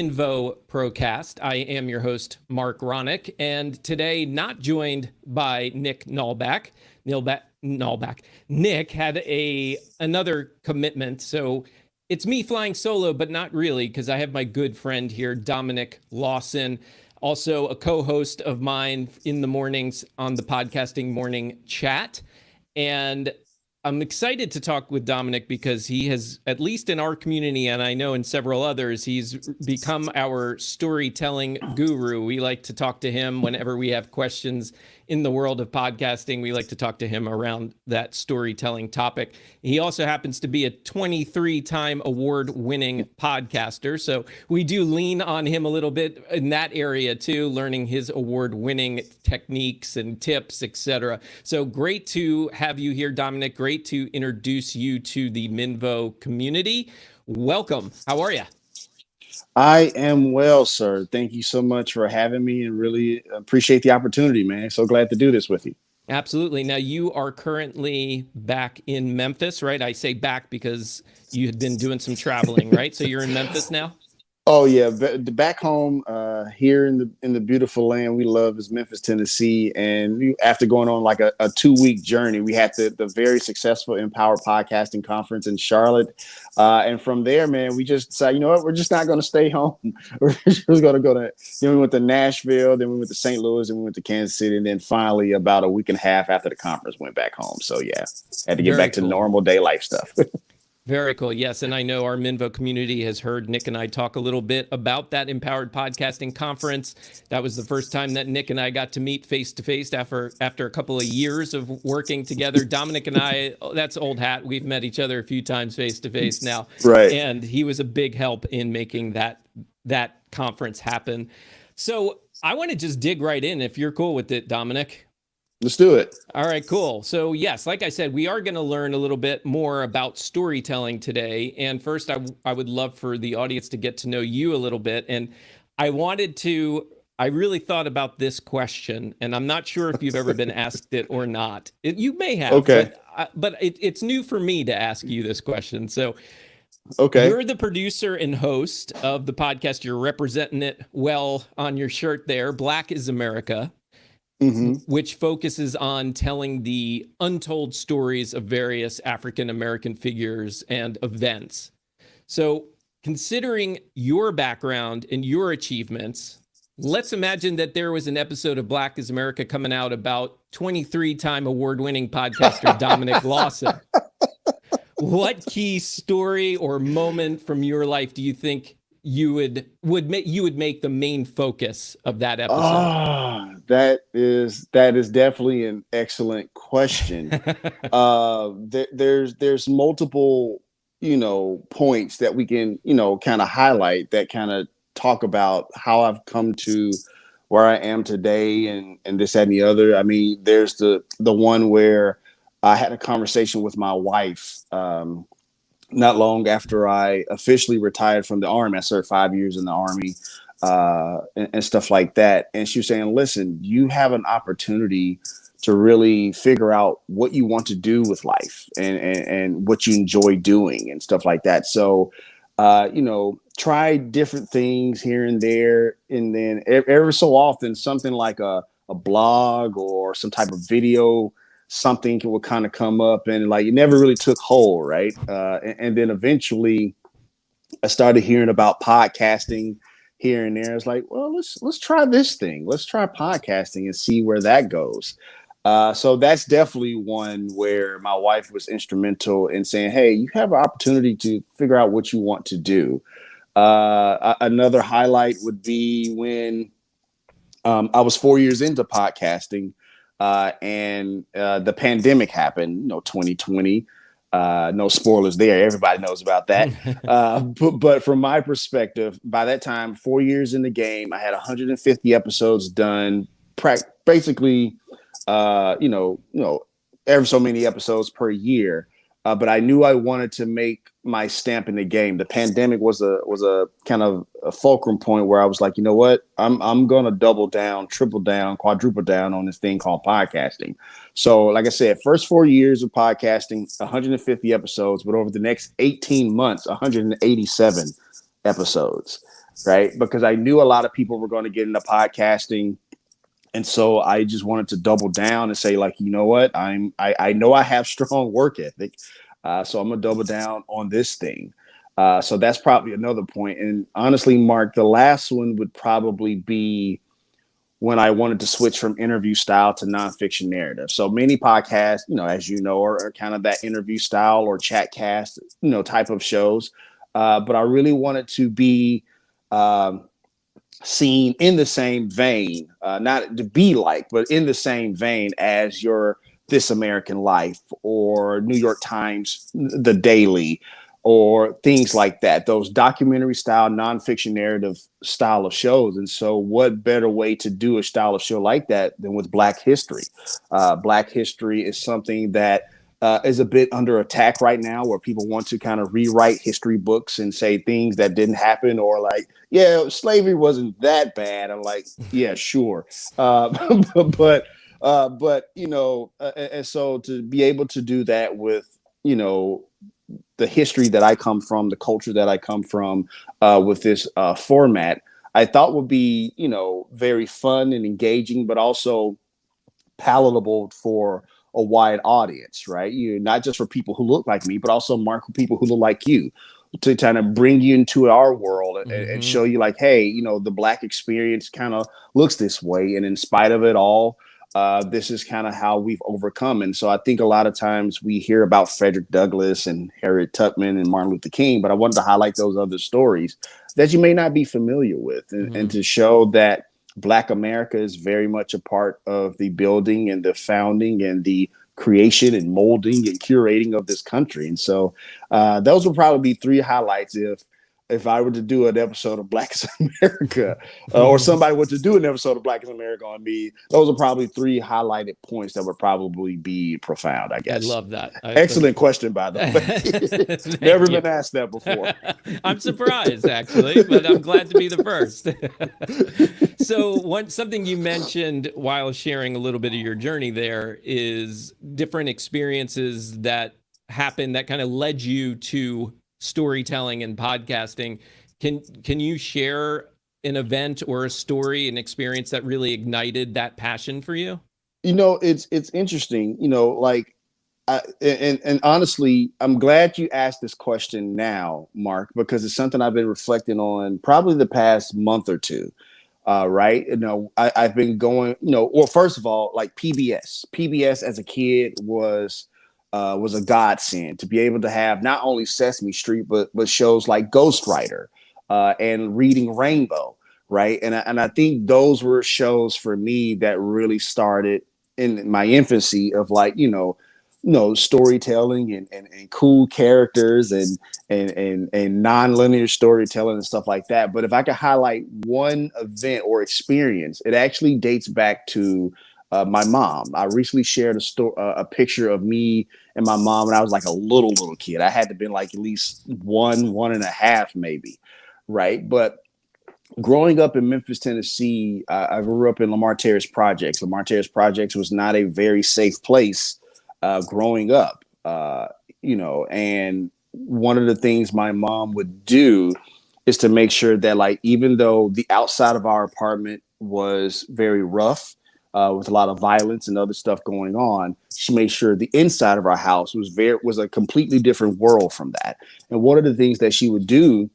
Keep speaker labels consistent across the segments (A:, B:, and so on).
A: Minvo ProCast. I am your host, Mark Ronick, and today not joined by Nick Nalback. Nick had another commitment, so it's me flying solo, but not really, because I have my good friend here, Dominic Lawson, also a co-host of mine in the mornings on the Podcasting Morning Chat. And I'm excited to talk with Dominic because he has, at least in our community, and I know in several others, he's become our storytelling guru. We like to talk to him whenever we have questions in the world of podcasting. We like to talk to him around that storytelling topic. He also happens to be a 23-time award-winning podcaster, so we do lean on him a little bit in that area too, learning his award-winning techniques and tips, etc. So great to have you here, Dominic. Great to introduce you to the Minvo community. Welcome. How are you?
B: I am well, sir. Thank you so much for having me and really appreciate the opportunity, man. So glad to do this with you.
A: Absolutely. Now, you are currently back in Memphis, right? I say back because you had been doing some traveling, right? So you're in Memphis now?
B: Oh yeah, back home here in the beautiful land we love is Memphis, Tennessee. And after going on like a 2-week journey, we had the very successful Empower Podcasting Conference in Charlotte. And from there, man, we just decided, you know what, we're just not going to stay home. We're just going to go to. Then we went to Nashville, then we went to St. Louis, then we went to Kansas City, and then finally, about a week and a half after the conference, went back home. So yeah, had to get back to normal day life stuff.
A: Very cool. Yes. And I know our Minvo community has heard Nick and I talk a little bit about that Empowered Podcasting Conference. That was the first time that Nick and I got to meet face to face after a couple of years of working together. Dominic and I, that's old hat. We've met each other a few times face to face now.
B: Right.
A: And he was a big help in making that conference happen. So I want to just dig right in if you're cool with it, Dominic.
B: Let's do it.
A: All right, cool. So yes, like I said, we are going to learn a little bit more about storytelling today. And first, I would love for the audience to get to know you a little bit. And I really thought about this question, and I'm not sure if you've ever been asked it or not. You may have,
B: okay.
A: but it's new for me to ask you this question. So
B: okay,
A: you're the producer and host of the podcast. You're representing it well on your shirt there, Black is America. Mm-hmm. Which focuses on telling the untold stories of various African-American figures and events. So considering your background and your achievements, let's imagine that there was an episode of Black is America coming out about 23-time award-winning podcaster Dominic Lawson. What key story or moment from your life do you think you would make the main focus of that episode?
B: That is definitely an excellent question. There's multiple, points that we can, kind of highlight that kind of talk about how I've come to where I am today and this, that, and the other. I mean, there's the one where I had a conversation with my wife, not long after I officially retired from the Army. I served 5 years in the Army and stuff like that. And she was saying, listen, you have an opportunity to really figure out what you want to do with life and what you enjoy doing and stuff like that. So, try different things here and there. And then every so often, something like a blog or some type of video, something will kind of come up, and like it never really took hold, right? And then eventually I started hearing about podcasting here and there. It's like, well, let's try this thing. Let's try podcasting and see where that goes. So that's definitely one where my wife was instrumental in saying, hey, you have an opportunity to figure out what you want to do. Another highlight would be when I was 4 years into podcasting. And the pandemic happened, 2020. No spoilers there. Everybody knows about that. But from my perspective, by that time, 4 years in the game, I had 150 episodes done, basically, ever so many episodes per year. But I knew I wanted to make my stamp in the game. The pandemic was a kind of a fulcrum point where I was like, you know what, I'm gonna double down, triple down, quadruple down on this thing called podcasting. So, like I said, first 4 years of podcasting, 150 episodes, but over the next 18 months, 187 episodes. right? Because I knew a lot of people were going to get into podcasting. And so I just wanted to double down and say, like, you know what? I know I have strong work ethic. So I'm gonna double down on this thing. So that's probably another point. And honestly, Mark, the last one would probably be when I wanted to switch from interview style to nonfiction narrative. So many podcasts, as you know, are kind of that interview style or chat cast, type of shows. But I really wanted to be seen in the same vein, not to be like, but in the same vein as your This American Life or New York Times, The Daily, or things like that, those documentary style, nonfiction narrative style of shows. And so, what better way to do a style of show like that than with Black history? Black history is something that is a bit under attack right now, where people want to kind of rewrite history books and say things that didn't happen, or like, yeah, slavery wasn't that bad. I'm like, yeah, sure, but and so to be able to do that with the history that I come from, the culture that I come from, with this format, I thought would be very fun and engaging, but also palatable for a wide audience, right? Not just for people who look like me, but also Mark, people who look like you, to kind of bring you into our world and show you like, hey, the Black experience kind of looks this way. And in spite of it all, this is kind of how we've overcome. And so I think a lot of times we hear about Frederick Douglass and Harriet Tubman and Martin Luther King, but I wanted to highlight those other stories that you may not be familiar with, and to show that Black America is very much a part of the building and the founding and the creation and molding and curating of this country. And so those would probably be three highlights if I were to do an episode of Black is America, or somebody were to do an episode of Black is America on me. Those are probably three highlighted points that would probably be profound, I guess.
A: I love that.
B: Excellent question, by the way. Never been asked that before.
A: I'm surprised, actually, but I'm glad to be the first. So something you mentioned while sharing a little bit of your journey there is different experiences that happened that kind of led you to storytelling and podcasting. Can you share an event or a story, an experience that really ignited that passion for you?
B: It's interesting, like, and honestly, I'm glad you asked this question now, Mark, because it's something I've been reflecting on probably the past month or two. Right. I've been going, well, first of all, like PBS as a kid was a godsend to be able to have not only Sesame Street, but shows like Ghostwriter, and Reading Rainbow. Right. And I think those were shows for me that really started in my infancy of, like, storytelling and cool characters and non-linear storytelling and stuff like that. But if I could highlight one event or experience, it actually dates back to my mom. I recently shared a picture of me and my mom when I was like a little kid. I had to be like at least one and a half, maybe, right? But growing up in Memphis, Tennessee, I grew up in Lamar Terrace Projects. Lamar Terrace Projects was not a very safe place growing up, and one of the things my mom would do is to make sure that, like, even though the outside of our apartment was very rough, with a lot of violence and other stuff going on, she made sure the inside of our house was a completely different world from that. And one of the things that she would do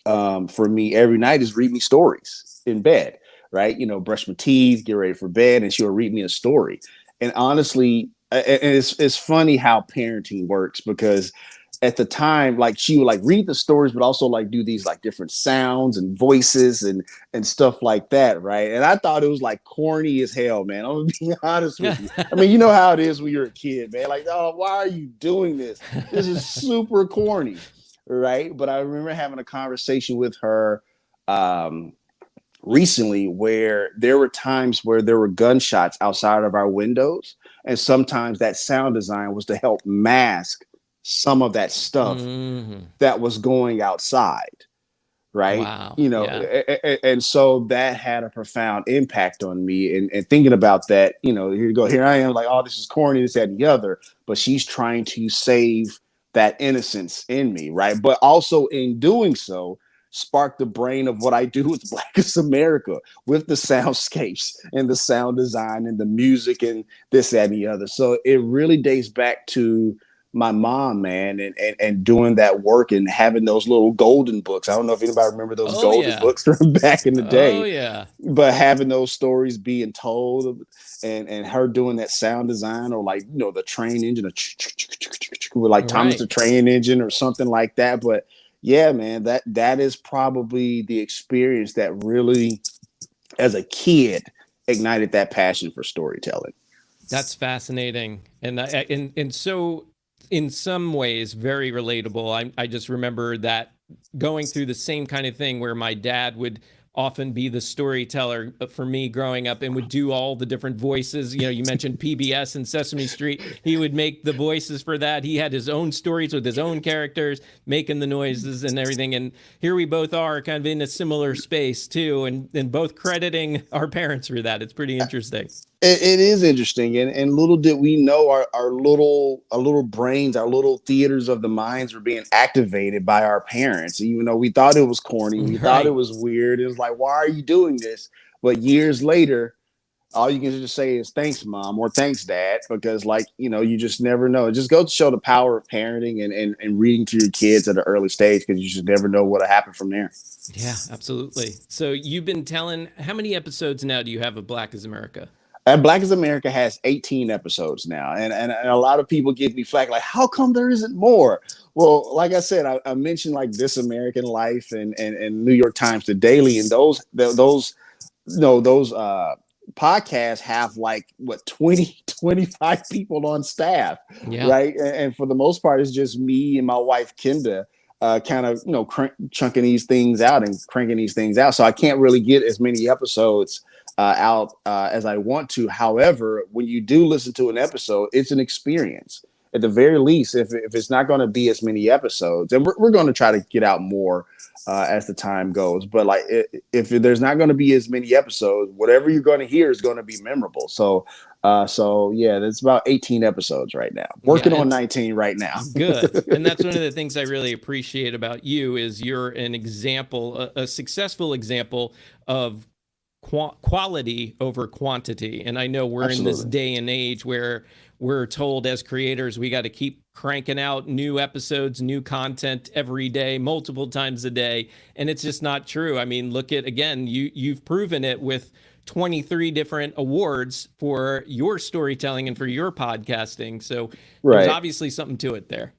B: for me every night is read me stories in bed, right? Brush my teeth, get ready for bed, and she would read me a story. And honestly, it's funny how parenting works, because at the time, like, she would like read the stories, but also like do these like different sounds and voices and stuff like that, right? And I thought it was like corny as hell, man. I'm gonna be honest with you. I mean, you know how it is when you're a kid, man. Like, oh, why are you doing this? This is super corny, right? But I remember having a conversation with her recently where there were times where there were gunshots outside of our windows, and sometimes that sound design was to help mask some of that stuff that was going outside, right?
A: Wow.
B: And so that had a profound impact on me, and thinking about that, here I am, like, oh, this is corny, this, that, and the other, but she's trying to save that innocence in me, right? But also in doing so, sparked the brain of what I do with Blackest America, with the soundscapes and the sound design and the music and this, that, and the other. So it really dates back to my mom, man, and doing that work and having those little golden books. I don't know if anybody remember those
A: Oh
B: golden
A: yeah.
B: books from back in the
A: Oh
B: day,
A: yeah.
B: but having those stories being told and her doing that sound design, or like, the train engine, with like Thomas the
A: Right.
B: Train Engine or something like that. But yeah, man, that is probably the experience that really, as a kid, ignited that passion for storytelling.
A: That's fascinating, and so in some ways very relatable. I just remember that going through the same kind of thing where my dad would often be the storyteller for me growing up and would do all the different voices. You mentioned PBS and Sesame Street. He would make the voices for that. He had his own stories with his own characters, making the noises and everything. And here we both are kind of in a similar space too, and both crediting our parents for that. It's pretty interesting.
B: It is interesting, and little did we know our little brains, our little theaters of the minds were being activated by our parents. Even though we thought it was corny, we thought it
A: Right.
B: was weird. It was like, why are you doing this? But years later, all you can just say is thanks, mom, or thanks, dad, because like, you just never know. It just goes to show the power of parenting and reading to your kids at an early stage, because you just never know what'll happen from there.
A: Yeah, absolutely. So you've been telling, how many episodes now do you have of Black is America?
B: And Black is America has 18 episodes now. And a lot of people give me flack, like, how come there isn't more? Well, like I said, I mentioned like This American Life and New York Times, The Daily, and those podcasts have like what 20-25 people on staff,
A: Yeah.
B: right? And for the most part, it's just me and my wife Kenda, kind of chunking these things out and cranking these things out. So I can't really get as many episodes out as I want to. However, when you do listen to an episode, it's an experience. At the very least, if it's not going to be as many episodes, and we're going to try to get out more as the time goes, but like if there's not going to be as many episodes, whatever you're going to hear is going to be memorable. So yeah, that's about 18 episodes right now. Working
A: Yeah,
B: on 19 right now.
A: good. And that's one of the things I really appreciate about you is you're an example, a successful example of quality over quantity. And I know we're in this
B: Absolutely.
A: day and age where we're told as creators we got to keep cranking out new episodes, new content every day, multiple times a day, and it's just not true. I mean, look at, again, you've proven it with 23 different awards for your storytelling and for your podcasting. So there's
B: Right.
A: obviously something to it there.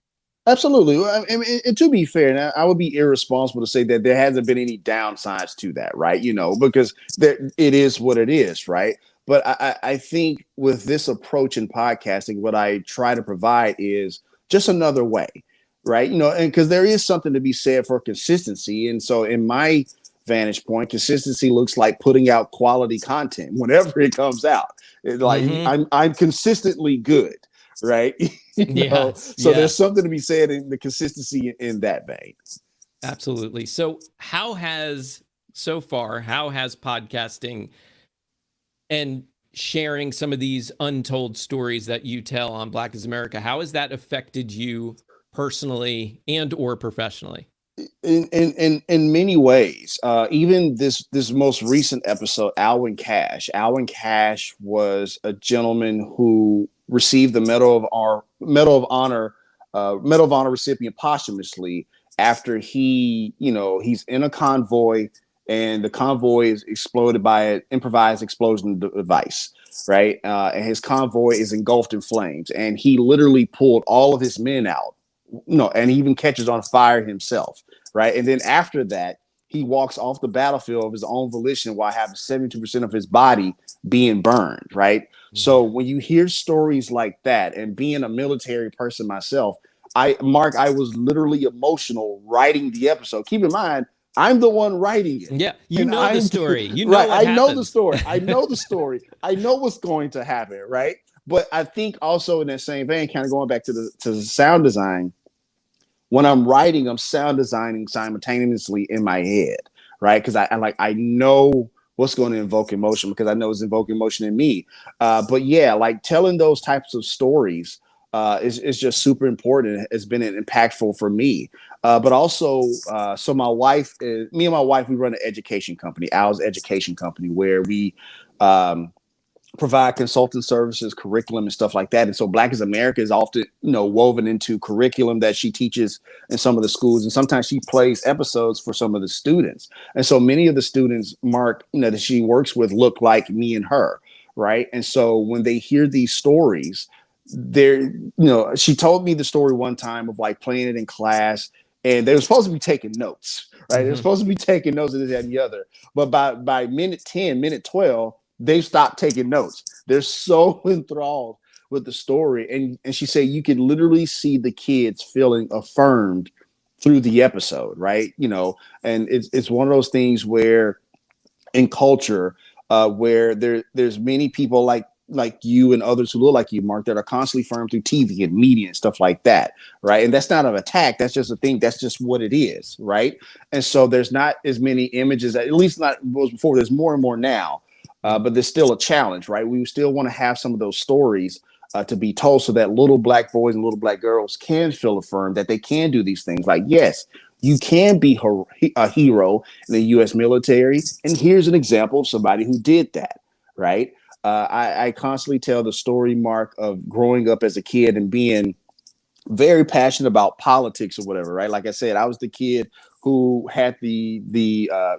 B: Absolutely. I mean, and to be fair, now I would be irresponsible to say that there hasn't been any downsides to that, right? Because it is what it is, right? But I think with this approach in podcasting, what I try to provide is just another way, right? And because there is something to be said for consistency. And so, in my vantage point, consistency looks like putting out quality content whenever it comes out. Like
A: Mm-hmm.
B: I'm consistently good, right?
A: Yes.
B: So there's
A: Yes.
B: something to be said in the consistency in that vein.
A: Absolutely. So how has podcasting and sharing some of these untold stories that you tell on Black is America, how has that affected you personally and or professionally?
B: In many ways, even this most recent episode, Alwyn Cash was a gentleman who received the Medal of Honor recipient posthumously after he's in a convoy, and the convoy is exploded by an improvised explosion device, right? And his convoy is engulfed in flames, and he literally pulled all of his men out. No, and he even catches on fire himself, right? And then after that, he walks off the battlefield of his own volition while having 72% of his body being burned, right? So
A: Yeah.
B: when you hear stories like that, and being a military person myself, I was literally emotional writing the episode. Keep in mind, I'm the one writing it.
A: Yeah. You
B: And
A: know the
B: I'm
A: story. You know
B: right.
A: what
B: I know the
A: happened.
B: story. I know the story. I know what's going to happen, right? But I think also in that same vein, kind of going back to the sound design, when I'm writing, I'm sound designing simultaneously in my head, right? Because I know what's going to invoke emotion, because I know it's invoking emotion in me. But yeah, like telling those types of stories is just super important. It's been impactful for me. But also, so me and my wife, we run an education company, Al's Education Company, where we um, provide consulting services, curriculum, and stuff like that. And so Black is America is often, woven into curriculum that she teaches in some of the schools. And sometimes she plays episodes for some of the students. And so many of the students, Mark, that she works with look like me and her. Right. And so when they hear these stories, she told me the story one time of like playing it in class, and they were supposed to be taking notes, right?
A: Mm-hmm.
B: They're supposed to be taking notes of this, that, and the other. But by minute 10, minute 12, they've stopped taking notes. They're so enthralled with the story. And she said you could literally see the kids feeling affirmed through the episode, right? And it's one of those things where in culture, where there's many people like you and others who look like you, Mark, that are constantly affirmed through TV and media and stuff like that, right? And that's not an attack. That's just a thing. That's just what it is, right? And so there's not as many images, at least not was before. There's more and more now, but there's still a challenge, right? We still want to have some of those stories to be told so that little Black boys and little Black girls can feel affirmed that they can do these things. Like, yes, you can be a hero in the U.S. military. And here's an example of somebody who did that, right? I constantly tell the story, Mark, of growing up as a kid and being very passionate about politics or whatever, right? Like I said, I was the kid who had the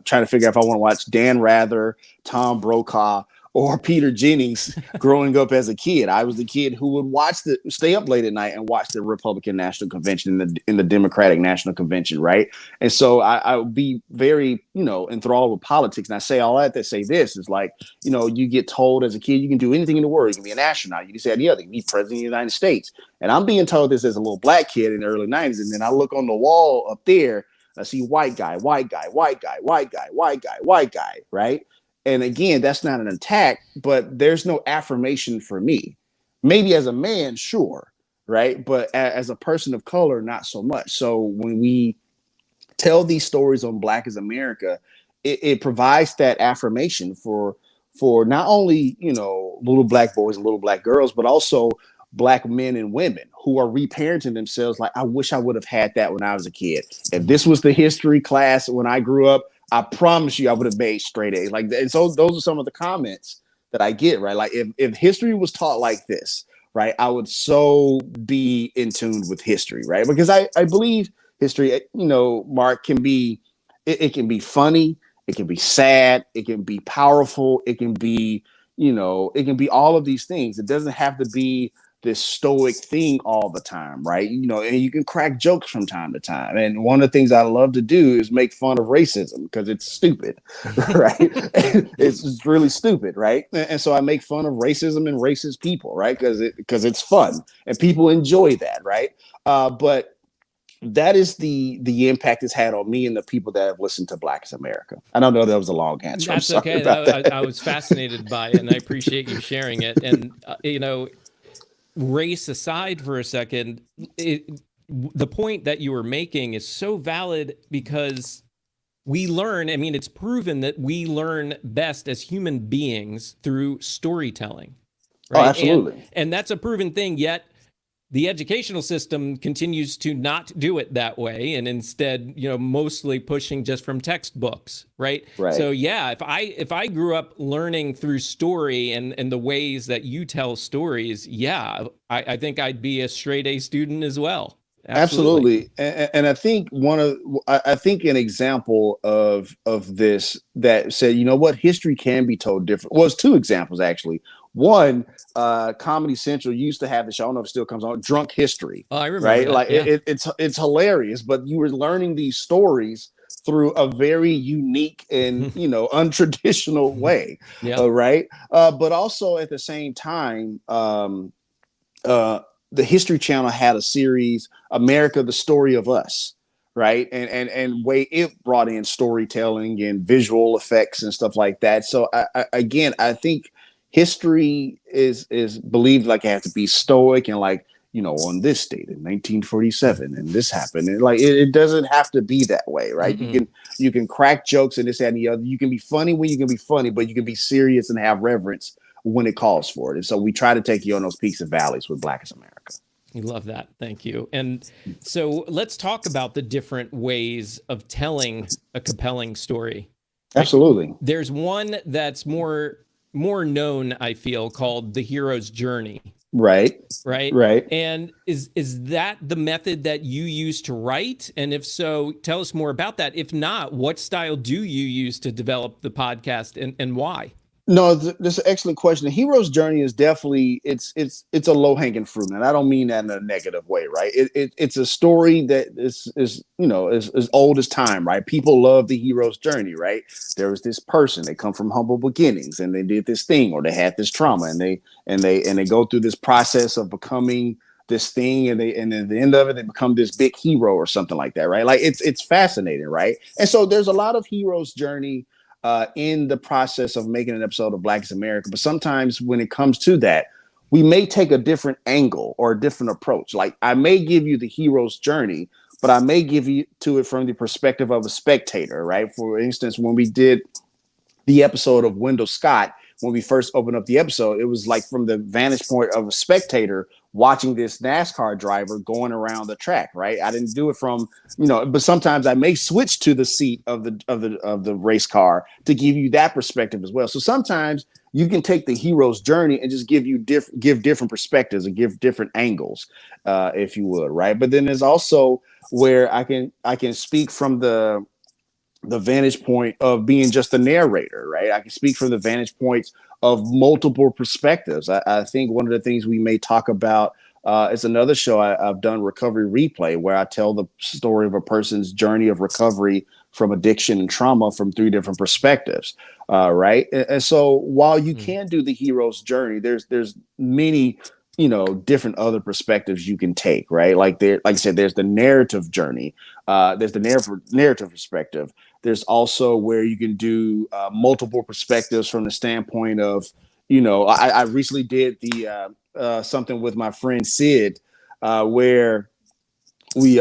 B: trying to figure out if I want to watch Dan Rather, Tom Brokaw, or Peter Jennings growing up as a kid. I was the kid who would stay up late at night and watch the Republican National Convention in the Democratic National Convention, right? And so I would be very, enthralled with politics. And I say all that to say this is like, you get told as a kid, you can do anything in the world. You can be an astronaut. You can say the other, you can be president of the United States. And I'm being told this as a little Black kid in the early 90s. And then I look on the wall up there, I see white guy, white guy, white guy, white guy, white guy, white guy, right? And again, that's not an attack, but there's no affirmation for me. Maybe as a man, sure, right? But as a person of color, not so much. So when we tell these stories on Black is America, it provides that affirmation for not only, little Black boys and little Black girls, but also Black men and women who are reparenting themselves. Like, I wish I would have had that when I was a kid. If this was the history class when I grew up, I promise you I would have made straight A's. Like, and so those are some of the comments that I get, right? Like, if history was taught like this, right, I would so be in tune with history, right? Because I believe history, Mark, can be, it can be funny, it can be sad, it can be powerful, it can be, it can be all of these things. It doesn't have to be this stoic thing all the time, right? And you can crack jokes from time to time. And one of the things I love to do is make fun of racism because it's stupid, right? It's really stupid, right? And so I make fun of racism and racist people, right? Because it's fun and people enjoy that, right? But that is the impact it's had on me and the people that have listened to Black is America. I don't know that was a long answer.
A: That's okay. I was fascinated by it, and I appreciate you sharing it. And race aside for a second, the point that you were making is so valid because we learn, it's proven that we learn best as human beings through storytelling. Right?
B: Oh, absolutely.
A: And that's a proven thing, yet the educational system continues to not do it that way, and instead, mostly pushing just from textbooks, right?
B: Right.
A: So yeah, if I grew up learning through story and the ways that you tell stories, yeah, I think I'd be a straight A student as well.
B: Absolutely. And I think I think an example of this that said, history can be told different. Well, it's two examples actually. One, Comedy Central used to have the show. I don't know if it still comes on. Drunk History.
A: Oh, I remember.
B: Right,
A: that.
B: like
A: yeah.
B: it's hilarious. But you were learning these stories through a very unique and untraditional way.
A: Yeah.
B: Right. But also at the same time, the History Channel had a series, America: The Story of Us. Right. And way it brought in storytelling and visual effects and stuff like that. So I think history is believed like it has to be stoic and like, on this date in 1947 and this happened. And like, it doesn't have to be that way. Right. Mm-hmm. You can crack jokes and this, that, and the other. You can be funny when you can be funny, but you can be serious and have reverence when it calls for it. And so we try to take you on those peaks and valleys with Black is America.
A: You love that. Thank you. And so let's talk about the different ways of telling a compelling story.
B: Absolutely.
A: There's one that's more known, I feel, called the hero's journey.
B: Right.
A: Right.
B: Right.
A: And is that the method that you use to write? And if so, tell us more about that. If not, what style do you use to develop the podcast, and why?
B: No, this is an excellent question. The hero's journey is definitely it's a low hanging fruit, and I don't mean that in a negative way, right? It's a story that is as old as time, right? People love the hero's journey, right? There was this person, they come from humble beginnings, and they did this thing, or they had this trauma, and they go through this process of becoming this thing, and at the end of it, they become this big hero or something like that, right? Like it's fascinating, right? And so there's a lot of hero's journey in the process of making an episode of Black is America. But sometimes when it comes to that, we may take a different angle or a different approach. Like I may give you the hero's journey, but I may give you to it from the perspective of a spectator, right? For instance, when we did the episode of Wendell Scott, when we first opened up the episode, it was like from the vantage point of a spectator watching this NASCAR driver going around the track, right? I didn't do it from, but sometimes I may switch to the seat of the race car to give you that perspective as well. So sometimes you can take the hero's journey and just give different perspectives and give different angles, if you would, right? But then there's also where I can speak from the vantage point of being just a narrator, right? I can speak from the vantage points of multiple perspectives. I think one of the things we may talk about is another show I've done, Recovery Replay, where I tell the story of a person's journey of recovery from addiction and trauma from 3 different perspectives, right? And so while you can do the hero's journey, there's many different other perspectives you can take, right? Like I said, there's the narrative journey, there's the narrative perspective. There's also where you can do multiple perspectives from the standpoint of, I recently did the something with my friend Sid, where we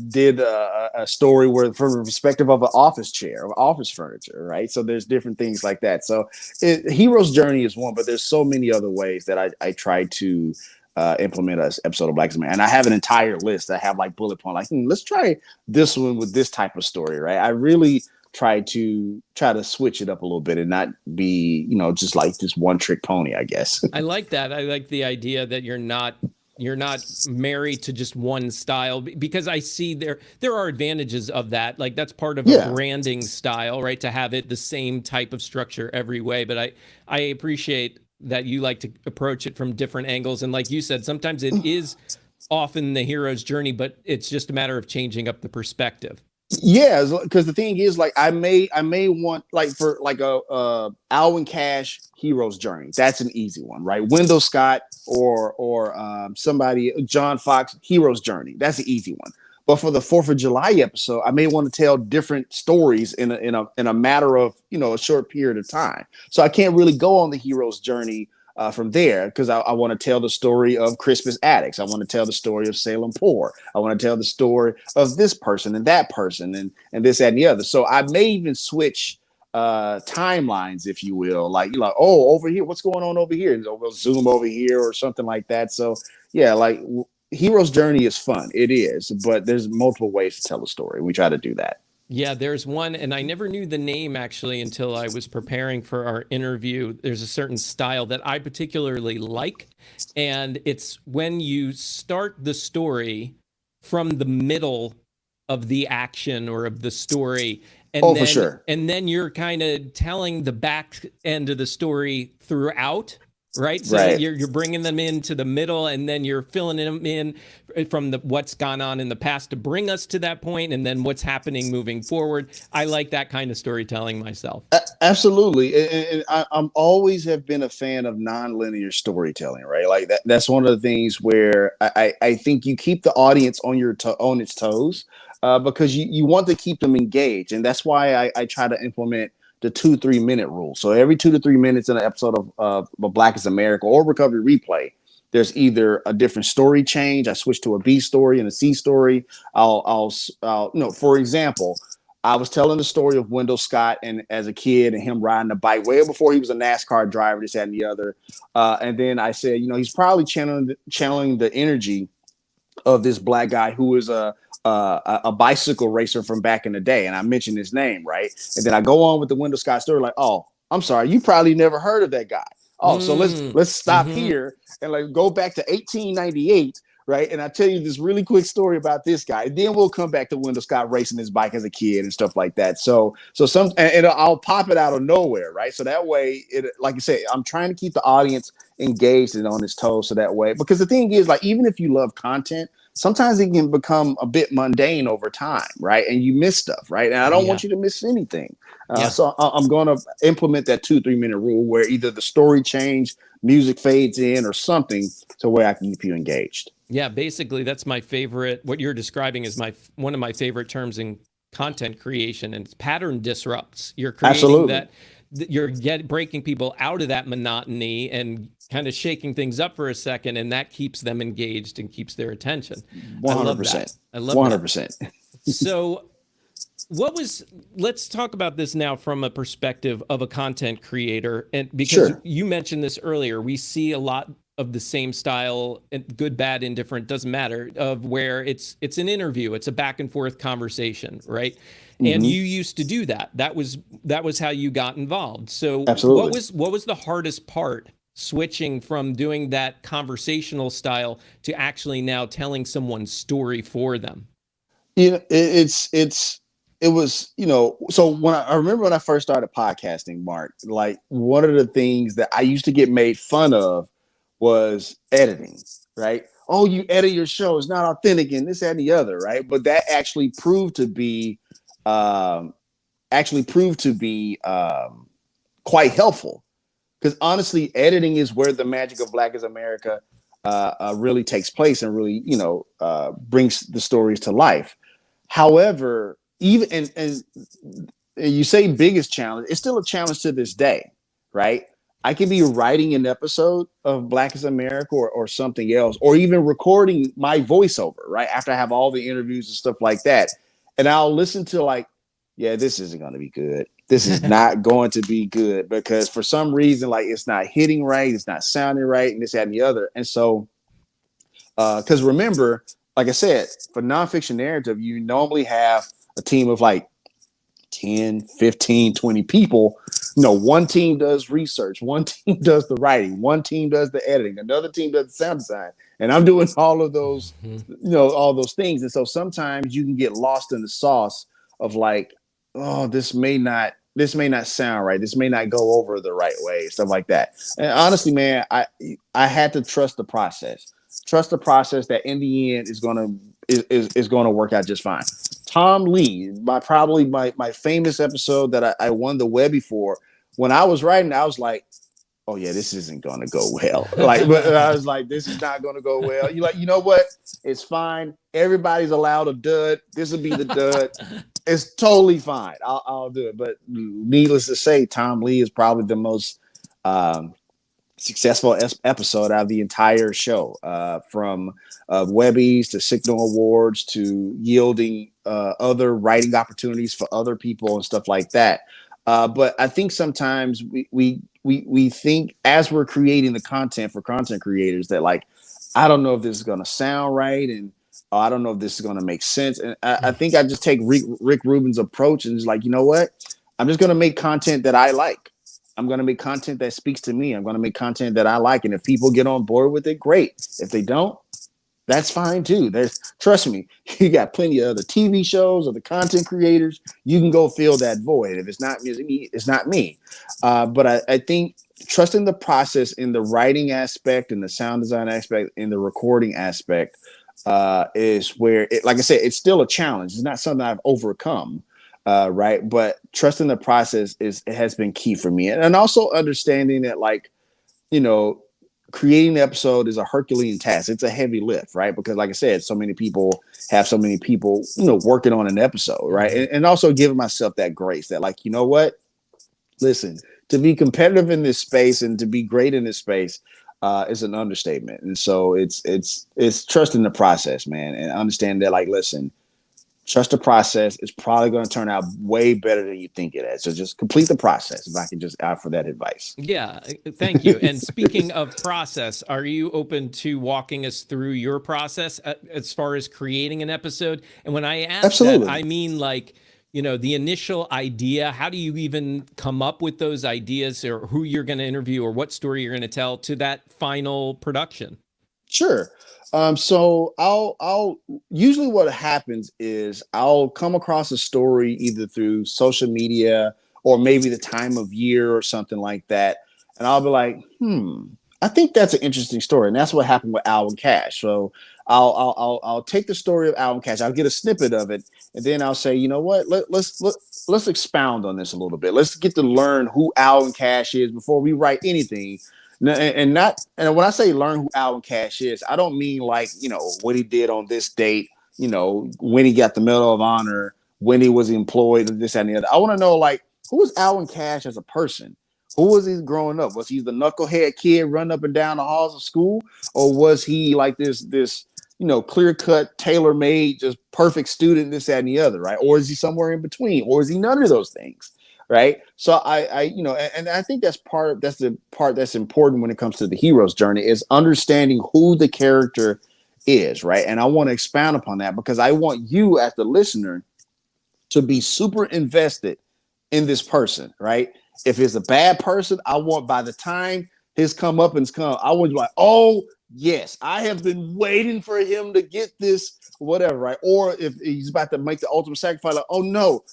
B: did a story where from the perspective of an office chair, of office furniture, right? So there's different things like that. So hero's journey is one, but there's so many other ways that I try to implement an episode of Black is America. And I have an entire list. I have like bullet point, like, let's try this one with this type of story, right? I really try to switch it up a little bit and not be, just like this one trick pony, I guess.
A: I like that. I like the idea that you're not married to just one style, because I see there are advantages of that. Like that's part of a branding style, right? To have it the same type of structure every way. But I appreciate that you like to approach it from different angles. And like you said, sometimes it is often the hero's journey, but it's just a matter of changing up the perspective.
B: Yeah, because the thing is, like, I may want, like, for like a Alwyn Cash hero's journey. That's an easy one, right? Wendell Scott or somebody, John Fox hero's journey. That's an easy one. But for the 4th of July episode, I may want to tell different stories in a matter of a short period of time. So I can't really go on the hero's journey from there, because I want to tell the story of Crispus Attucks. I want to tell the story of Salem Poor. I want to tell the story of this person and that person and this, that, and the other. So I may even switch timelines, if you will, like oh, over here, what's going on over here? And we'll zoom over here or something like that. So yeah, like hero's journey is fun. It is, but there's multiple ways to tell a story. We try to do that.
A: Yeah, there's one, and I never knew the name actually until I was preparing for our interview. There's a certain style that I particularly like, and it's when you start the story from the middle of the action or of the story, and
B: for sure.
A: And then you're kind of telling the back end of the story throughout. Right. So you're bringing them into the middle, and then you're filling them in from what's gone on in the past to bring us to that point, and then what's happening moving forward. I like that kind of storytelling myself.
B: Absolutely. And I'm always have been a fan of nonlinear storytelling, right? Like that's one of the things where I think you keep the audience on on its toes, because you want to keep them engaged. And that's why I try to implement the 2-3 minute rule. So every 2 to 3 minutes in an episode of Black is America or Recovery Replay, there's either a different story change. I switch to a B story and a C story. I'll for example, I was telling the story of Wendell Scott and as a kid and him riding a bike way before he was a NASCAR driver, this, that, and the other. And then I said, he's probably channeling the energy of this black guy who was a bicycle racer from back in the day, and I mentioned his name, right? And then I go on with the Wendell Scott story, like, oh, I'm sorry, you probably never heard of that guy. Oh, so let's stop here and like go back to 1898, right? And I tell you this really quick story about this guy. And then we'll come back to Wendell Scott racing his bike as a kid and stuff like that. So and I'll pop it out of nowhere, right? So that way, it, like I said, I'm trying to keep the audience engaged and on his toes. So that way, because the thing is, like, even if you love content, sometimes it can become a bit mundane over time, right? And you miss stuff, right? And I don't want you to miss anything. So I'm going to implement that 2-3 minute rule where either the story change, music fades in, or something, so where I can keep you engaged.
A: Yeah, basically, that's my favorite. What you're describing is one of my favorite terms in content creation, and it's pattern disrupts. You're creating that. You're breaking people out of that monotony and kind of shaking things up for a second, and that keeps them engaged and keeps their attention.
B: 100%.
A: I love
B: 100%.
A: That. So let's talk about this now from a perspective of a content creator. And because you mentioned this earlier, we see a lot of the same style, and good, bad, indifferent, doesn't matter, of where it's an interview, it's a back and forth conversation, right? And you used to do that. That was how you got involved. So
B: absolutely.
A: What was the hardest part switching from doing that conversational style to actually now telling someone's story for them?
B: You know, it was, you know, so I remember when I first started podcasting, Mark, like one of the things that I used to get made fun of was editing, right? Oh, you edit your show, it's not authentic and this, that, and the other, right? But that actually proved to be quite helpful, because honestly, editing is where the magic of Black is America really takes place and really, you know, brings the stories to life. However, even and you say biggest challenge, it's still a challenge to this day, right? I could be writing an episode of Black is America or something else, or even recording my voiceover, right? After I have all the interviews and stuff like that. And I'll listen to like, yeah, this isn't going to be good. This is not going to be good, because for some reason, like, it's not hitting right. It's not sounding right, and this, that, and the other. And so, because remember, like I said, for nonfiction narrative, you normally have a team of like 10, 15, 20 people. You know, one team does research, one team does the writing, one team does the editing, another team does the sound design. And I'm doing all of those, you know, all those things. And so sometimes you can get lost in the sauce of like, oh, this may not sound right. This may not go over the right way, stuff like that. And honestly, man, I had to trust the process. Trust the process that in the end is gonna work out just fine. Tom Lee, probably my famous episode that I won the Webby for. When I was writing, I was like, oh yeah, this isn't gonna go well. Like, but I was like, this is not gonna go well. You like, you know what? It's fine. Everybody's allowed a dud. This will be the dud. It's totally fine. I'll do it. But needless to say, Tom Lee is probably the most successful episode out of the entire show, from Webbies to Signal Awards to yielding other writing opportunities for other people and stuff like that. But I think sometimes we think, as we're creating the content for content creators, that like, I don't know if this is going to sound right, and I don't know if this is going to make sense. And I think I just take Rick Rubin's approach and just like, you know what? I'm just going to make content that I like. I'm going to make content that speaks to me. I'm going to make content that I like. And if people get on board with it, great. If they don't, that's fine too. Trust me, you got plenty of other TV shows, other content creators. You can go fill that void. If it's not me, it's not me. But I think trusting the process in the writing aspect, in the sound design aspect, in the recording aspect, is where, like I said, it's still a challenge. It's not something I've overcome. Right. But trusting the process has been key for me. And also understanding that, like, you know, creating the episode is a Herculean task. It's a heavy lift, right? Because like I said, so many people, you know, working on an episode, right? And also giving myself that grace that, like, you know what? Listen, to be competitive in this space and to be great in this space is an understatement. And so it's trusting the process, man, and understand that, like, listen, Trust the process. It's probably going to turn out way better than you think it is. So just complete the process. If I can just offer that advice.
A: Yeah, thank you. And speaking of process, are you open to walking us through your process as far as creating an episode? And when I ask that,
B: Absolutely.
A: I mean like, the initial idea. How do you even come up with those ideas, or who you're going to interview, or what story you're going to tell, to that final production?
B: Sure. So I'll usually what happens is I'll come across a story either through social media or maybe the time of year or something like that, and I'll be like, I think that's an interesting story, and that's what happened with Alvin Cash. So I'll take the story of Alvin Cash. I'll get a snippet of it, and then I'll say, you know what? Let's expound on this a little bit. Let's get to learn who Alvin Cash is before we write anything. And not, and when I say learn who Alvin Cash is, I don't mean like, what he did on this date, when he got the Medal of Honor, when he was employed, this that, and the other. I want to know, like, who was Alvin Cash as a person? Who was he growing up? Was he the knucklehead kid running up and down the halls of school, or was he like this clear cut, tailor made, just perfect student, this that, and the other, right? Or is he somewhere in between, or is he none of those things? Right. So and I think that's the part that's important when it comes to the hero's journey, is understanding who the character is. Right. And I want to expound upon that because I want you as the listener to be super invested in this person. Right. If it's a bad person, I want, by the time his comeuppance come, I was like, oh yes, I have been waiting for him to get this, whatever, right? Or if he's about to make the ultimate sacrifice, like, oh no,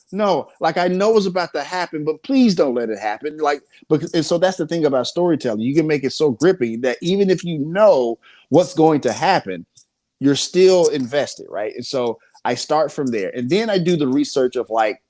B: like I know it's about to happen, but please don't let it happen. Like, because, and so that's the thing about storytelling. You can make it so gripping that even if you know what's going to happen, you're still invested, right? And so I start from there, and then I do the research of like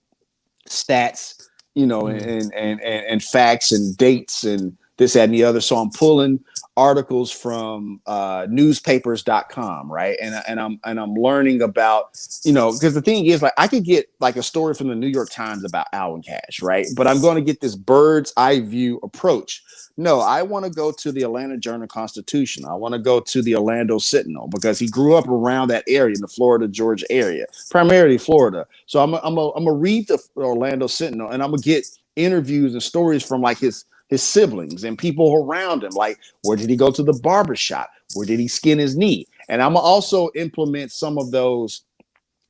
B: stats, and facts and dates and this, that, and the other. So I'm pulling articles from newspapers.com, right? And I'm learning about, because the thing is, like, I could get like a story from the New York Times about Alvin Cash, right? But I'm going to get this bird's eye view approach. No, I want to go to the Atlanta Journal-Constitution. I want to go to the Orlando Sentinel because he grew up around that area, in the Florida, Georgia area, primarily Florida. So I'm gonna read the Orlando Sentinel, and I'm gonna get interviews and stories from like his siblings and people around him. Like, where did he go to the barber shop? Where did he skin his knee? And I'm gonna also implement some of those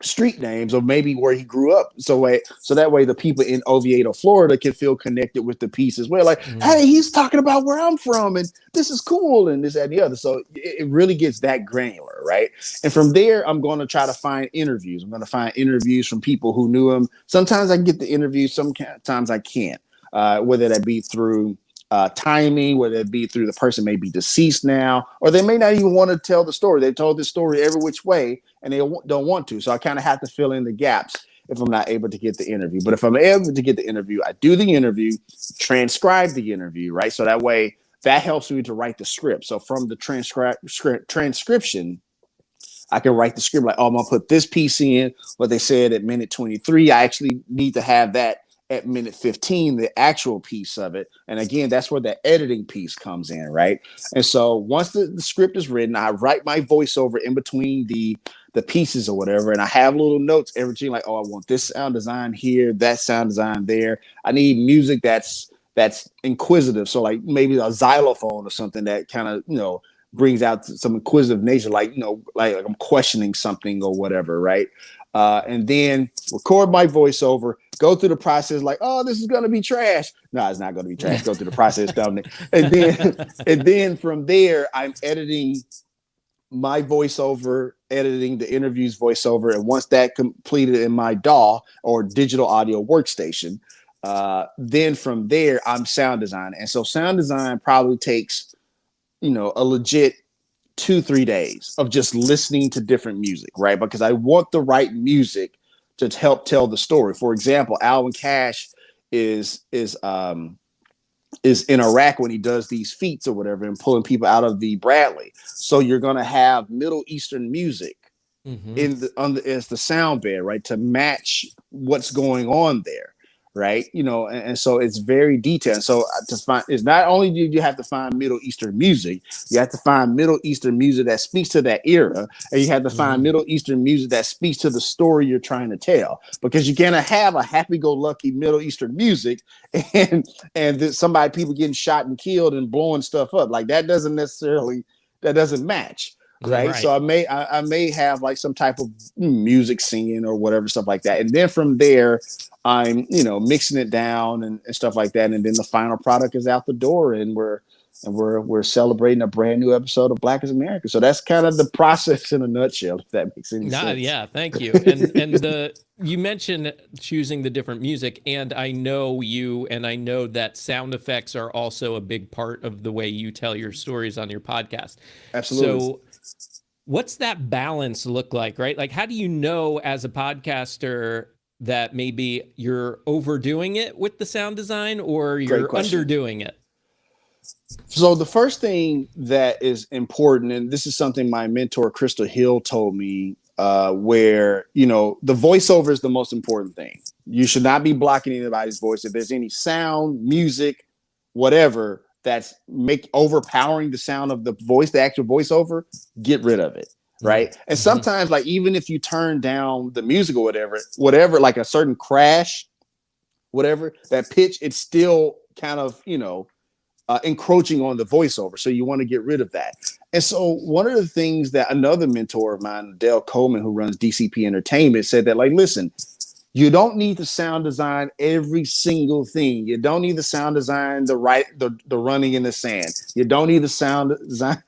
B: street names of maybe where he grew up. So that way the people in Oviedo, Florida can feel connected with the piece as well. Like, hey, he's talking about where I'm from and this is cool and this and the other. So it really gets that granular, right? And from there, I'm going to try to find interviews. I'm going to find interviews from people who knew him. Sometimes I can get the interviews, sometimes I can't, whether that be through timing, whether it be through the person may be deceased now, or they may not even want to tell the story. They told this story every which way and they don't want to. So I kind of have to fill in the gaps if I'm not able to get the interview. But if I'm able to get the interview, I do the interview, transcribe the interview, right? So that way that helps me to write the script. So from the transcription, I can write the script like, oh, I'm going to put this piece in, what they said at minute 23. I actually need to have that at minute 15, the actual piece of it. And again, that's where the editing piece comes in, right? And so once the script is written, I write my voiceover in between the pieces or whatever, and I have little notes everything like, oh, I want this sound design here, that sound design there. I need music that's inquisitive. So like maybe a xylophone or something that kind of, brings out some inquisitive nature, like, like I'm questioning something or whatever, right? And then record my voiceover, go through the process like, oh, this is going to be trash. No, it's not going to be trash. Go through the process, Dominic. And then from there, I'm editing my voiceover, editing the interviews voiceover. And once that completed in my DAW or digital audio workstation, then from there, I'm sound design. And so sound design probably takes, a legit 2-3 days of just listening to different music, right? Because I want the right music to help tell the story. For example, Alvin Cash is in Iraq when he does these feats or whatever and pulling people out of the Bradley. So you're going to have Middle Eastern music as the sound bed, right, to match what's going on there, right? And so it's very detailed. So to find, it's not only do you have to find Middle Eastern music, you have to find Middle Eastern music that speaks to that era, and you have to find Middle Eastern music that speaks to the story you're trying to tell, because you're gonna have a happy-go-lucky Middle Eastern music and somebody, people getting shot and killed and blowing stuff up, like that doesn't match. Right. So I may have like some type of music singing or whatever, stuff like that. And then from there, I'm, mixing it down and stuff like that. And then the final product is out the door, and we're celebrating a brand new episode of Black is America. So that's kind of the process in a nutshell, if that makes any sense.
A: Yeah, thank you. And you mentioned choosing the different music, and I know that sound effects are also a big part of the way you tell your stories on your podcast.
B: Absolutely.
A: So what's that balance look like, right? Like, how do you know as a podcaster that maybe you're overdoing it with the sound design or you're underdoing it?
B: So the first thing that is important, and this is something my mentor Crystal Hill told me, where the voiceover is the most important thing. You should not be blocking anybody's voice. If there's any sound, music, whatever that's overpowering the sound of the voice, the actual voiceover, get rid of it. Right. And sometimes, like, even if you turn down the music or whatever, like a certain crash, whatever, that pitch, it's still kind of, encroaching on the voiceover. So you want to get rid of that. And so one of the things that another mentor of mine, Dale Coleman, who runs DCP Entertainment, said that, like, listen, you don't need to sound design every single thing. You don't need to sound design the running in the sand. You don't need to sound design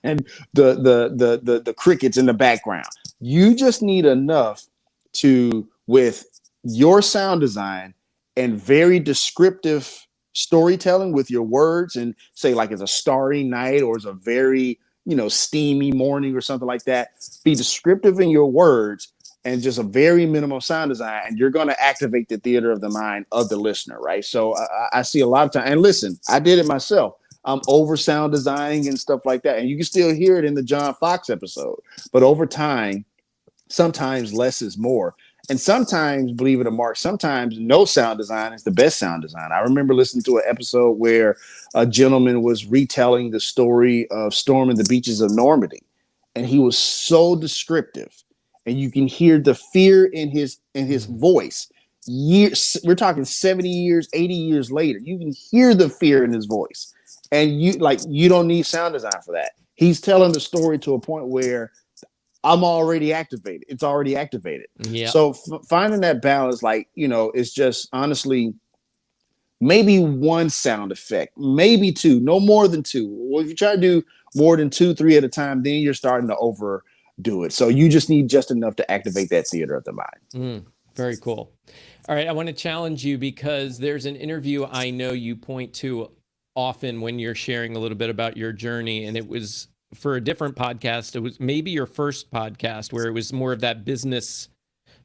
B: the crickets in the background. You just need enough to, with your sound design and very descriptive storytelling with your words, and say like it's a starry night or it's a very steamy morning or something like that. Be descriptive in your words and just a very minimal sound design, and you're going to activate the theater of the mind of the listener, right? So I see a lot of time, and listen, I did it myself. I'm over sound designing and stuff like that, and you can still hear it in the John Fox episode. But over time, sometimes less is more. And sometimes, believe it or not, sometimes no sound design is the best sound design. I remember listening to an episode where a gentleman was retelling the story of storming the beaches of Normandy, and he was so descriptive, and you can hear the fear in his voice. We're talking 70 years, 80 years later, you can hear the fear in his voice, and you don't need sound design for that. He's telling the story to a point where I'm already activated. It's already activated.
A: Yeah.
B: So finding that balance, it's just honestly maybe one sound effect, maybe two, no more than two. Well, if you try to do more than 2, 3 at a time, then you're starting to overdo it. So you just need just enough to activate that theater of the mind.
A: Very cool. All right. I want to challenge you, because there's an interview I know you point to often when you're sharing a little bit about your journey, and it was for a different podcast. It was maybe your first podcast, where it was more of that business,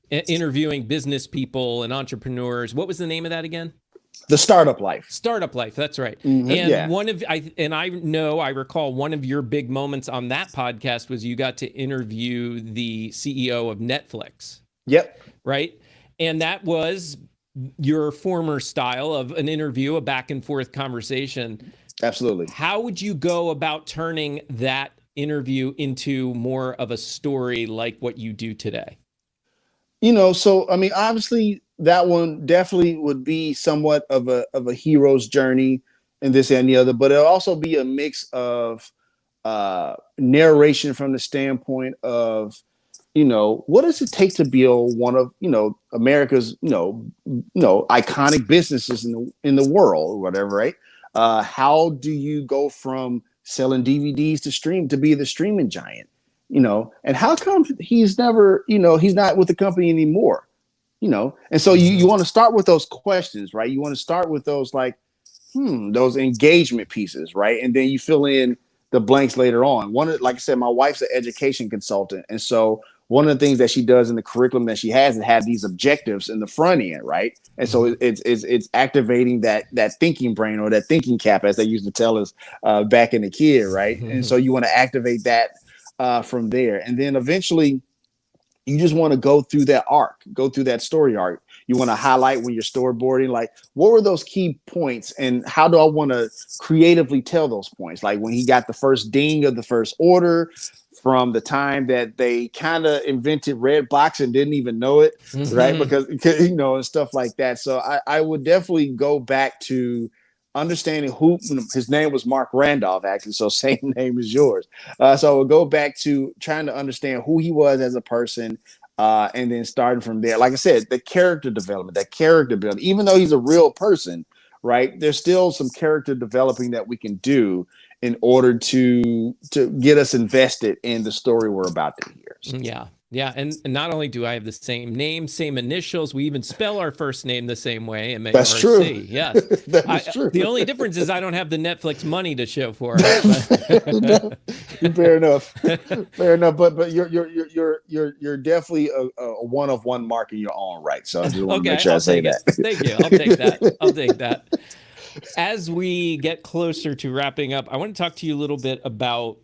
A: interviewing business people and entrepreneurs. What was the name of that again?
B: The Startup Life.
A: Startup Life. That's right. And I recall one of your big moments on that podcast was you got to interview the CEO of Netflix.
B: Yep.
A: Right. And that was your former style of an interview, a back and forth conversation.
B: Absolutely.
A: How would you go about turning that interview into more of a story like what you do today?
B: So, I mean, obviously that one definitely would be somewhat of a hero's journey and this and the other, but it'll also be a mix of narration from the standpoint of, what does it take to build one of, America's, iconic businesses in the world or whatever, right? How do you go from selling DVDs to be the streaming giant, and how come he's never, he's not with the company anymore, and so you want to start with those questions, right? You want to start with those, those engagement pieces, right? And then you fill in the blanks later on. Like I said, my wife's an education consultant. And so one of the things that she does in the curriculum that she has is have these objectives in the front end, right? And so it's activating that thinking brain, or that thinking cap, as they used to tell us back in the kid, right? And so you want to activate that from there. And then eventually you just want to go through that arc, go through that story arc. you want to highlight when you're storyboarding? Like, what were those key points, and how do I want to creatively tell those points? Like when he got the first ding of the first order, from the time that they kind of invented red box and didn't even know it, right? Because and stuff like that. So I would definitely go back to understanding who his name was. Mark Randolph, actually, so same name as yours. So I would go back to trying to understand who he was as a person, and then starting from there. Like I said, the character development, that character building, even though he's a real person, right? There's still some character developing that we can do in order to get us invested in the story we're about to hear. So.
A: Yeah. And not only do I have the same name, same initials, we even spell our first name the same way. M-A-R-C.
B: That's true.
A: Yes.
B: That's true.
A: The only difference is I don't have the Netflix money to show for it.
B: Fair enough. Fair enough. But you're definitely a one of one mark in your own right. So I just want to make sure I say that.
A: Thank you. I'll take that. I'll take that. As we get closer to wrapping up, I want to talk to you a little bit about,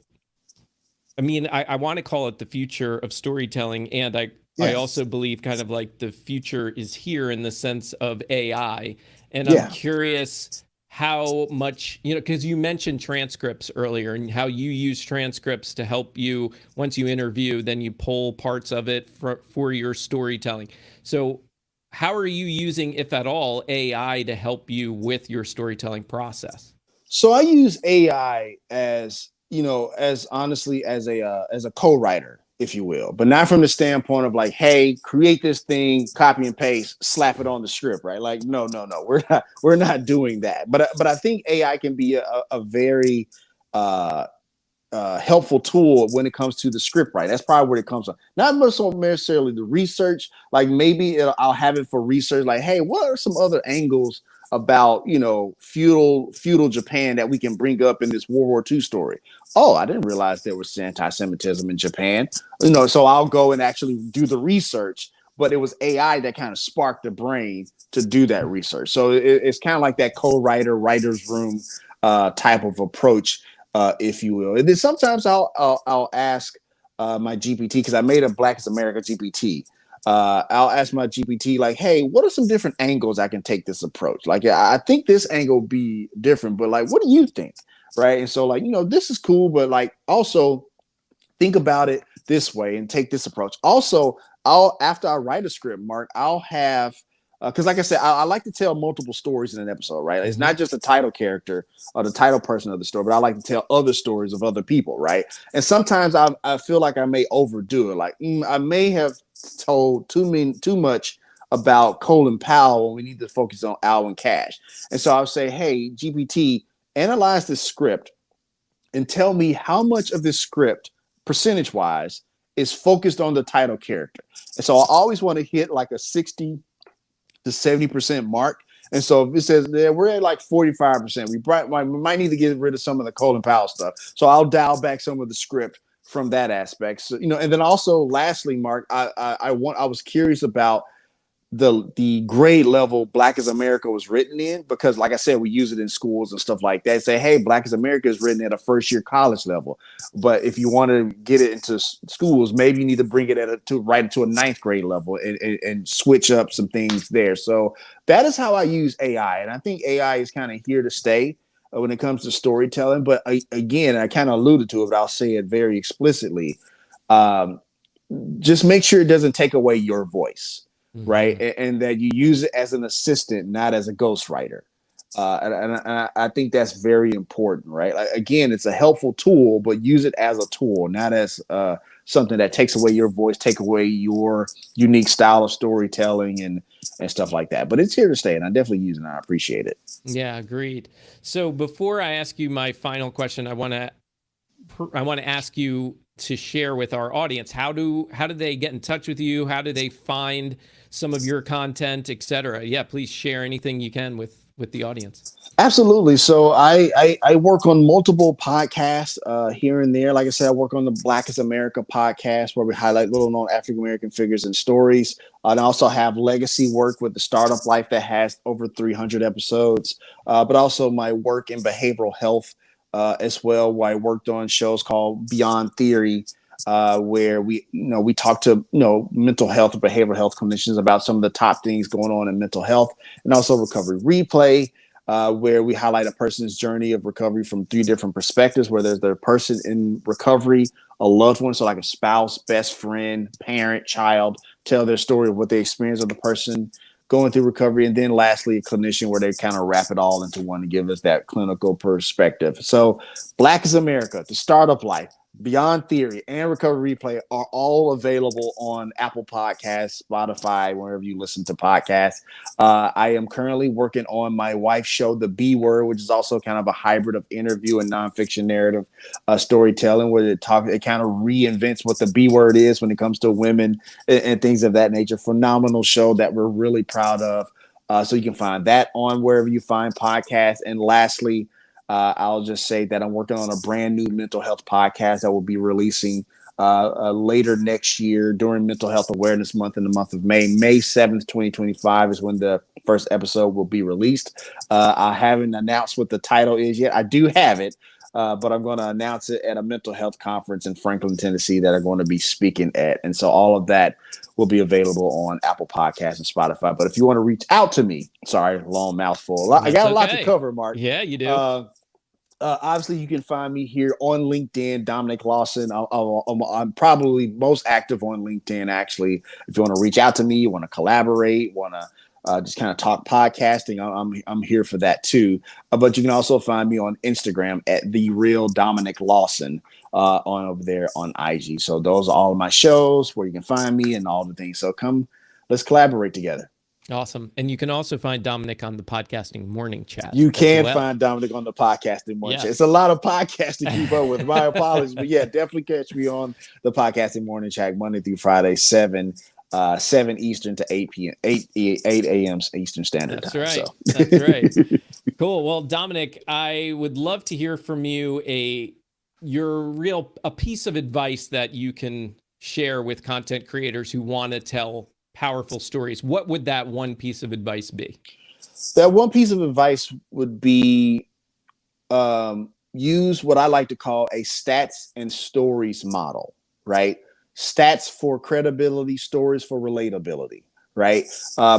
A: I want to call it the future of storytelling. And I also believe kind of like the future is here in the sense of AI. And I'm curious how much, because you mentioned transcripts earlier and how you use transcripts to help you once you interview, then you pull parts of it for your storytelling. So how are you using, if at all, AI to help you with your storytelling process?
B: So I use AI as honestly as a co-writer, if you will, but not from the standpoint of like, hey, create this thing, copy and paste, slap it on the script, right? Like, no, we're not doing that. But I think AI can be a very helpful tool when it comes to the script writing. That's probably where it comes from. Not necessarily the research. Like maybe I'll have it for research. Like, hey, what are some other angles about feudal Japan that we can bring up in this World War II story? Oh, I didn't realize there was anti-Semitism in Japan. So I'll go and actually do the research. But it was AI that kind of sparked the brain to do that research. So it's kind of like that co-writer, writer's room type of approach. If you will. And then sometimes I'll ask my GPT, because I made a Black is America GPT. I'll ask my GPT like, hey, what are some different angles I can take this approach? Like, I think this angle would be different, but like, what do you think? Right. And so like, this is cool, but like also think about it this way and take this approach. Also, after I write a script, Mark, I'll have because like I said, I like to tell multiple stories in an episode, right? It's not just the title character or the title person of the story, but I like to tell other stories of other people, right? And sometimes I feel like I may overdo it. Like I may have told too much about Colin Powell when we need to focus on Alwyn Cash. And so I'll say, hey, GPT, analyze this script and tell me how much of this script, percentage-wise, is focused on the title character. And so I always want to hit like a 60 to 70% mark. And so if it says we're at like 45%, we might need to get rid of some of the Colin Powell stuff. So I'll dial back some of the script from that aspect. So, and then also lastly, Mark, I was curious about the grade level Black is America was written in, because like I said, we use it in schools and stuff like that. Say, hey, Black is America is written at a first year college level, but if you want to get it into schools, maybe you need to bring it right into a ninth grade level and switch up some things there. So that is how I use AI, and I think AI is kind of here to stay when it comes to storytelling. But again, I kind of alluded to it, but I'll say it very explicitly. Just make sure it doesn't take away your voice. Mm-hmm. Right. And that you use it as an assistant, not as a ghostwriter. And I think that's very important. Right. Like, again, it's a helpful tool, but use it as a tool, not as something that takes away your voice, take away your unique style of storytelling and stuff like that. But it's here to stay, and I definitely use it, and I appreciate it.
A: Yeah, agreed. So before I ask you my final question, I want to ask you to share with our audience, how do they get in touch with you? How do they find some of your content, et cetera? Yeah, please share anything you can with the audience.
B: Absolutely. So I work on multiple podcasts here and there. Like I said, I work on the Black is America podcast, where we highlight little known African American figures and stories. And I also have legacy work with the Startup Life that has over 300 episodes, but also my work in behavioral health as well, where I worked on shows called Beyond Theory where we talk to mental health and behavioral health clinicians about some of the top things going on in mental health, and also Recovery Replay, where we highlight a person's journey of recovery from 3 different perspectives, where there's the person in recovery, a loved one, so like a spouse, best friend, parent, child, tell their story of what they experienced with the person going through recovery, and then lastly, a clinician, where they kind of wrap it all into one to give us that clinical perspective. So Black is America, The Startup Life, Beyond Theory, and Recovery Replay are all available on Apple Podcasts, Spotify, wherever you listen to podcasts. I am currently working on my wife's show, The B Word, which is also kind of a hybrid of interview and nonfiction narrative storytelling, where it kind of reinvents what the B word is when it comes to women and things of that nature. Phenomenal show that we're really proud of. So you can find that on wherever you find podcasts. And lastly, I'll just say that I'm working on a brand new mental health podcast that will be releasing later next year during Mental Health Awareness Month in the month of May. May 7th, 2025 is when the first episode will be released. I haven't announced what the title is yet. I do have it, but I'm going to announce it at a mental health conference in Franklin, Tennessee that I'm going to be speaking at. And so all of that will be available on Apple Podcasts and Spotify. But if you want to reach out to me, sorry, long mouthful. I got a lot to cover, Mark.
A: Yeah, you do.
B: Obviously, you can find me here on LinkedIn, Dominic Lawson. I'm probably most active on LinkedIn, actually. If you want to reach out to me, you want to collaborate, want to just kind of talk podcasting, I'm here for that too. But you can also find me on Instagram at The Real Dominic Lawson on over there on IG. So those are all of my shows where you can find me and all the things. So come, let's collaborate together.
A: Awesome. And you can also find Dominic on the Podcasting Morning Chat.
B: You can find Dominic on the Podcasting Morning Chat. It's a lot of podcasts to keep up with. My apologies. But yeah, definitely catch me on the Podcasting Morning Chat Monday through Friday, 7 Eastern to 8 p.m. 8 a.m. Eastern Standard Time.
A: That's right.
B: So.
A: That's right. Cool. Well, Dominic, I would love to hear from you a piece of advice that you can share with content creators who want to tell powerful stories. What would that one piece of advice be?
B: That one piece of advice would be use what I like to call a stats and stories model, right? Stats for credibility, stories for relatability, right?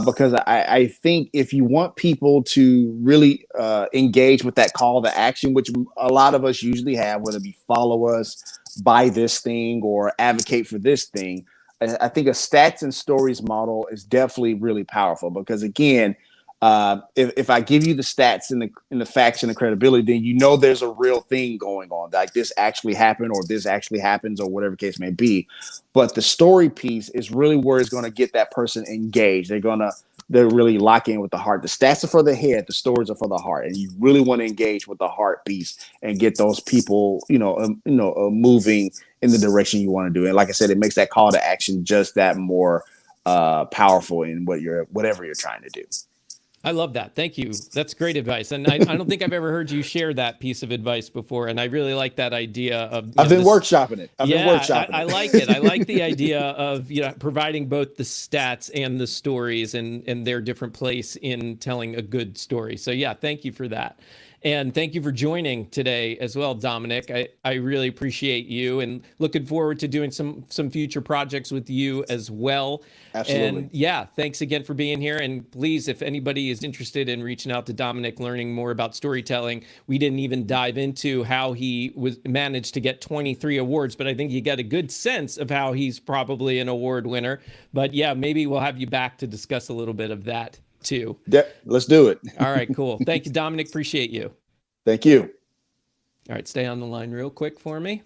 B: Because I think if you want people to really engage with that call to action, which a lot of us usually have, whether it be follow us, buy this thing, or advocate for this thing, I think a stats and stories model is definitely really powerful because, again, if I give you the stats and the facts and the credibility, then you know there's a real thing going on, like this actually happened or this actually happens or whatever case may be. But the story piece is really where it's going to get that person engaged. They're really lock in with the heart. The stats are for the head, the stories are for the heart, and you really want to engage with the heart piece and get those people, moving in the direction you want to do. And like I said, it makes that call to action just that more powerful in whatever you're trying to do.
A: I love that. Thank you. That's great advice. And I don't think I've ever heard you share that piece of advice before. And I really like that idea of,
B: I've been workshopping it.
A: I like it. I like the idea of, providing both the stats and the stories and their different place in telling a good story. So yeah, thank you for that. And thank you for joining today as well, Dominic. I really appreciate you and looking forward to doing some future projects with you as well.
B: Absolutely.
A: And yeah, thanks again for being here. And please, if anybody is interested in reaching out to Dominic, learning more about storytelling, we didn't even dive into how he managed to get 23 awards, but I think you get a good sense of how he's probably an award winner. But yeah, maybe we'll have you back to discuss a little bit of that too.
B: Let's do it.
A: All right, cool. Thank you, Dominic. Appreciate you.
B: Thank you.
A: All right, stay on the line real quick for me.